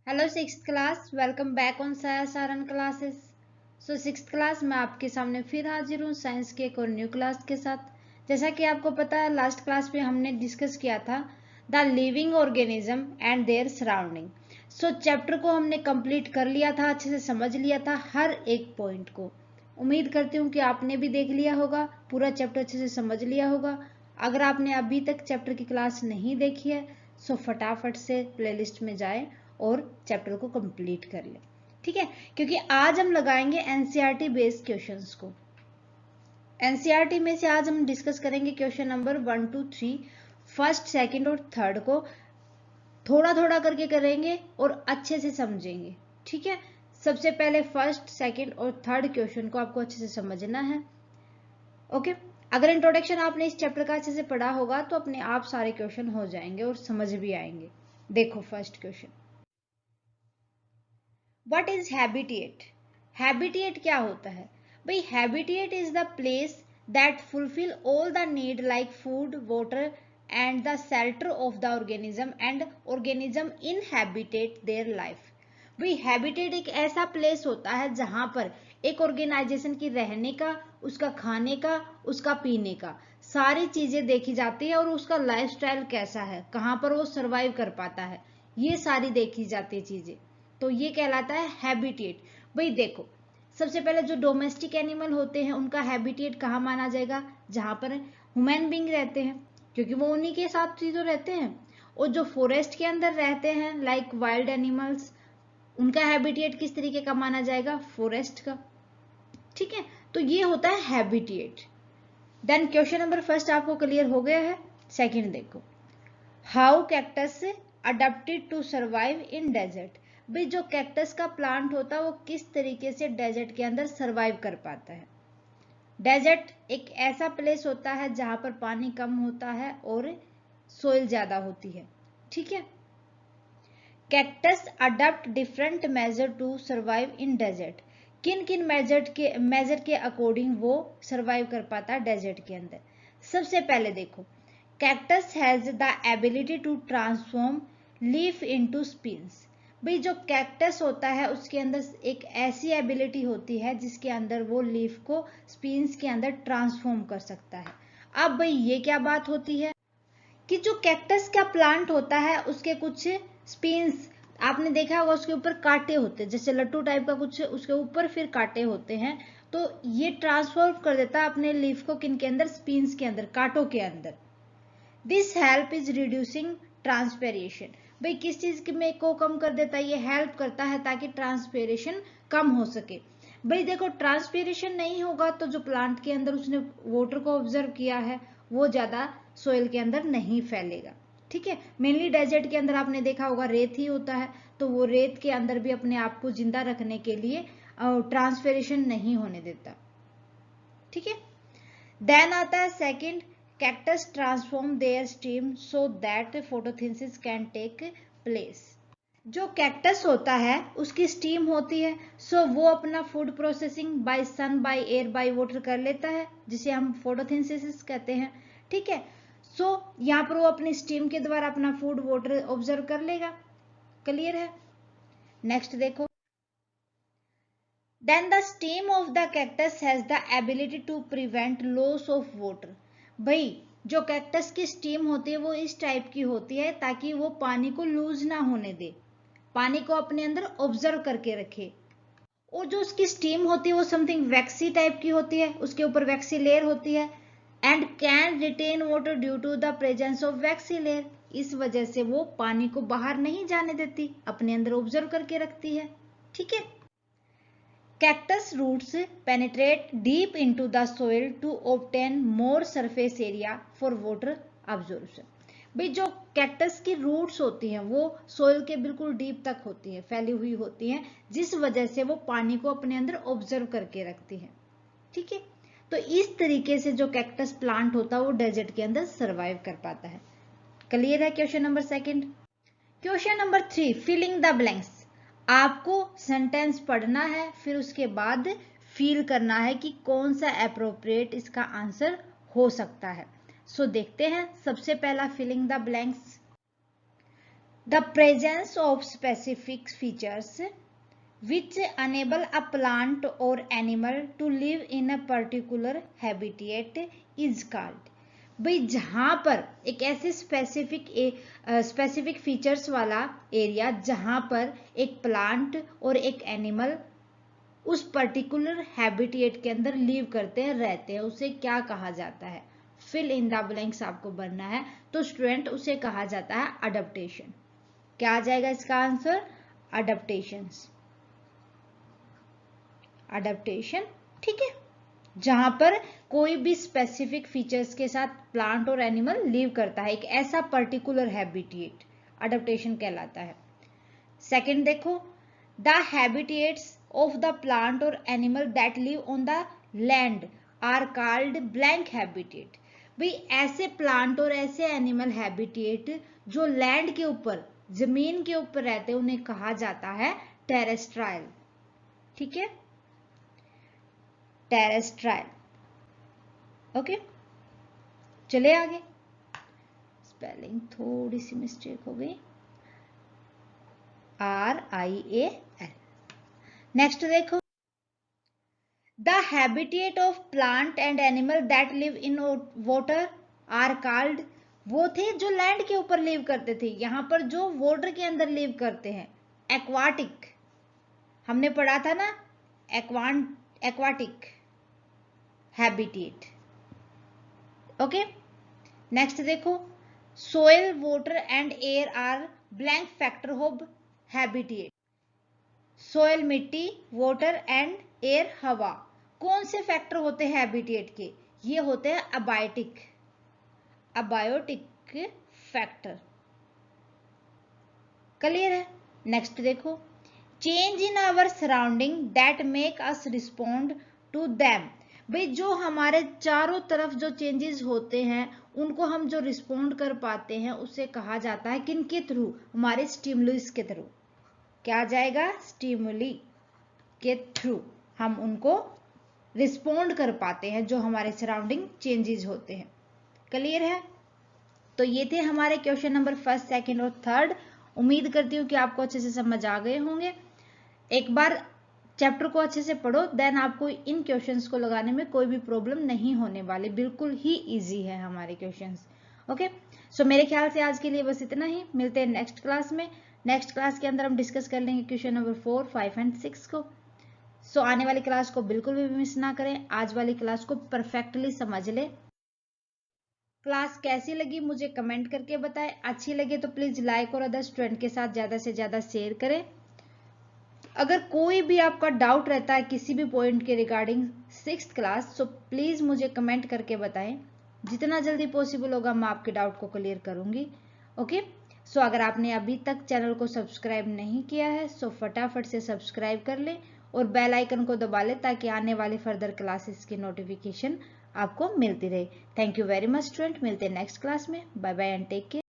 Hello sixth class, welcome back on Saran classes. So sixth class में आपके सामने फिर हाजिर हूँ साइंस के एक और न्यू क्लास के साथ। जैसा कि आपको पता है, लास्ट क्लास में हमने डिस्कस किया था the living organism and their surrounding. So chapter को हमने कंप्लीट कर लिया था, अच्छे से समझ लिया था हर एक पॉइंट को। उम्मीद करती हूँ कि आपने भी देख लिया होगा, पूरा चैप्टर अच्छे से समझ लिया होगा। अगर आपने अभी तक चैप्टर की क्लास नहीं देखी है सो फटाफट से प्लेलिस्ट में जाएं और चैप्टर को कंप्लीट कर ले, ठीक है। क्योंकि आज हम लगाएंगे एनसीईआरटी बेस्ड क्वेश्चंस को। एनसीईआरटी में से आज हम डिस्कस करेंगे question number 1 to 3, first, second और थर्ड को थोड़ा थोड़ा करके करेंगे और अच्छे से समझेंगे, ठीक है। सबसे पहले फर्स्ट, सेकंड और थर्ड क्वेश्चन को आपको अच्छे से समझना है, ओके। अगर इंट्रोडक्शन आपने इस चैप्टर का अच्छे से पढ़ा होगा तो अपने आप सारे क्वेश्चन हो जाएंगे और समझ भी आएंगे। देखो first question, what is habitat. Habitat क्या होता है भाई? Habitat is the place that fulfil all the need like food, water and the shelter of the organism and organism inhabit their life. भाई हैबिटेट एक ऐसा प्लेस होता है जहां पर एक ऑर्गेनाइजेशन की रहने का, उसका खाने का, उसका पीने का सारी चीजें देखी जाती है और उसका लाइफस्टाइल कैसा है, कहां पर वो सरवाइव कर पाता है, ये सारी देखी जाती है चीजें। तो ये कहलाता है हैबिटेट। भाई देखो, सबसे पहले जो डोमेस्टिक एनिमल होते हैं उनका हैबिटेट कहाँ माना जाएगा? जहां पर ह्यूमन बींग रहते हैं, क्योंकि वो उन्हीं के साथ ही तो रहते हैं। और जो फॉरेस्ट के अंदर रहते हैं लाइक वाइल्ड एनिमल्स, उनका हैबिटेट किस तरीके का माना जाएगा? फॉरेस्ट का, ठीक है। तो ये होता है habitat. Then question number first आपको क्लियर हो गया है। सेकंड देखो, how cactus adapted to survive in desert. भाई जो कैक्टस का प्लांट होता है वो किस तरीके से डेजर्ट के अंदर सर्वाइव कर पाता है? डेजर्ट एक ऐसा प्लेस होता है जहां पर पानी कम होता है और सोइल ज्यादा होती है, ठीक है। Cactus adopt different measure to survive in desert. किन किन मेजर के अकॉर्डिंग वो सर्वाइव कर पाता है डेजर्ट के अंदर? सबसे पहले देखो, cactus has the ability to transform leaf into spines. भाई जो कैक्टस होता है उसके अंदर एक ऐसी एबिलिटी होती है जिसके अंदर वो लीफ को स्पिन्स के अंदर ट्रांसफॉर्म कर सकता है। अब भाई ये क्या बात होती है कि जो कैक्टस का प्लांट होता है उसके कुछ स्पिन्स, आपने देखा होगा उसके ऊपर कांटे होते हैं, जैसे लट्टू टाइप का कुछ उसके ऊपर फिर कांटे होते हैं। तो ये ट्रांसफॉर्म कर देता है अपने लीफ को किन के अंदर? स्पिन्स के अंदर, कांटों के अंदर। This help is reducing transpiration. भाई किस चीज में को कम कर देता है? ये हेल्प करता है ताकि ट्रांसपेरेशन कम हो सके। भाई देखो, ट्रांसपेरेशन नहीं होगा तो जो प्लांट के अंदर उसने वाटर को ऑब्जर्व किया है वो ज्यादा सोइल के अंदर नहीं फैलेगा, ठीक है। मेनली डेजर्ट के अंदर आपने देखा होगा रेत ही होता है, तो वो रेत के अंदर भी अपने आप को जिंदा रखने के लिए ट्रांसपेरेशन नहीं होने देता, ठीक है। देन आता है second, cactus transform their stem so that photosynthesis can take place. जो कैक्टस होता है उसकी स्टीम होती है, सो वो अपना food processing by sun, by air, by water कर लेता है, जिसे हम फोटोसिंथेसिस कहते हैं, ठीक है। सो यहाँ पर वो अपनी स्टीम के द्वारा अपना फूड वाटर ऑब्जर्व कर लेगा। क्लियर है? नेक्स्ट देखो, then the stem of the cactus has the ability to prevent loss of water। भाई जो कैक्टस की स्टीम होती है वो इस टाइप की होती है ताकि वो पानी को लूज ना होने दे, पानी को अपने अंदर ऑब्जर्व करके रखे। और जो उसकी स्टीम होती है वो समथिंग वैक्सी टाइप की होती है, उसके ऊपर वैक्सी लेयर होती है, and can retain water due to the presence of waxy layer. इस वजह से वो पानी को बाहर नहीं जाने देती, अपने अंदर ऑब्जर्व करके रखती है, ठीक है। Cactus roots penetrate deep into the soil to obtain more surface area for water absorption। भाई जो कैक्टस की रूट्स होती हैं वो सोइल के बिल्कुल डीप तक होती हैं, फैली हुई होती हैं, जिस वजह से वो पानी को अपने अंदर ऑब्जर्व करके रखती हैं, ठीक है। तो इस तरीके से जो कैक्टस प्लांट होता है वो डेजर्ट के अंदर सर्वाइव कर पाता है। क्लियर है question number second. Question number 3, filling the blanks. आपको सेंटेंस पढ़ना है, फिर उसके बाद फील करना है कि कौन सा एप्रोप्रिएट इसका आंसर हो सकता है। सो देखते हैं, सबसे पहला filling the blanks. The presence of specific features which enable a plant or animal to live in a particular habitat is called। भाई जहां पर एक ऐसे स्पेसिफिक फीचर्स वाला एरिया जहां पर एक प्लांट और एक एनिमल उस पर्टिकुलर हैबिटेट के अंदर लिव करते हैं, रहते हैं, उसे क्या कहा जाता है? फिल इन द ब्लैंक्स आपको बनना है। तो स्टूडेंट उसे कहा जाता है अडप्टेशन। क्या आ जाएगा इसका आंसर? अडप्टेशंस। अडप्टेशन, ठीक है, जहां पर कोई भी स्पेसिफिक फीचर्स के साथ प्लांट और एनिमल लिव करता है, एक ऐसा पर्टिकुलर हैबिटेट, अडप्टेशन कहलाता है। सेकंड देखो, the habitats of the plant और animal that live on the land are called blank habitat. भाई ऐसे प्लांट और ऐसे एनिमल हैबिटेट जो लैंड के ऊपर, जमीन के ऊपर रहते हैं, उन्हें कहा जाता है टेरेस्ट्राइल। ठीक है, टेरेस्ट्राइल। ओके, चले आगे। स्पेलिंग थोड़ी सी मिस्टेक हो गई, RIAL। नेक्स्ट देखो, the habitat of plant and animal that live in water are called. वो थे जो लैंड के ऊपर लिव करते थे, यहां पर जो वाटर के अंदर लिव करते हैं, एक्वाटिक। हमने पढ़ा था ना, एक्वाटिक हैबिटेट। ओके, नेक्स्ट देखो, soil, water and air are blank factor of habitat. Soil मिट्टी, वाटर एंड एयर हवा, कौन से फैक्टर होते हैं हैबिटेट के? ये होते हैं अबायोटिक फैक्टर। क्लियर है? नेक्स्ट देखो, change in our surrounding that make us respond to them. भाई जो हमारे चारों तरफ जो चेंजेस होते हैं, उनको हम जो रिस्पॉन्ड कर पाते हैं, उसे कहा जाता है किन के थ्रू? हमारे स्टिमुलस के थ्रू। क्या आ जाएगा? स्टिमुली के थ्रू हम उनको रिस्पॉन्ड कर पाते हैं, जो हमारे सराउंडिंग चेंजेस होते हैं। क्लियर है? तो ये थे हमारे क्वेश्चन नंबर फर्स्ट, सेकंड और थर्ड। उम्मीद करती हूँ कि आपको अच्छे से समझ आ गए होंगे। एक बार चैप्टर को अच्छे से पढ़ो, देन आपको इन क्वेश्चंस को लगाने में कोई भी प्रॉब्लम नहीं होने वाली, बिल्कुल ही इजी है हमारे क्वेश्चंस। ओके, सो मेरे ख्याल से आज के लिए बस इतना ही। मिलते हैं नेक्स्ट क्लास में। नेक्स्ट क्लास के अंदर हम डिस्कस कर लेंगे क्वेश्चन नंबर 4, 5 एंड 6 को। सो आने वाली क्लास को बिल्कुल भी मिस ना करें, आज वाली क्लास को परफेक्टली समझ ले। क्लास कैसी लगी मुझे कमेंट करके बताएं। अच्छी लगे तो प्लीज लाइक और अदर स्टूडेंट के साथ ज्यादा से ज्यादा शेयर करें। अगर कोई भी आपका डाउट रहता है किसी भी पॉइंट के regarding 6th class, so please मुझे कमेंट करके बताएं। जितना जल्दी पॉसिबल होगा मैं आपके डाउट को क्लियर करूंगी। ओके, सो अगर आपने अभी तक चैनल को सब्सक्राइब नहीं किया है, सो फटाफट से सब्सक्राइब कर ले और बेल आइकन को दबा ले, ताकि आने वाली फर्दर क्लासेस की नोटिफिकेशन आपको मिलती रहे। Thank you very much student, मिलते हैं नेक्स्ट क्लास में। Bye bye and take care.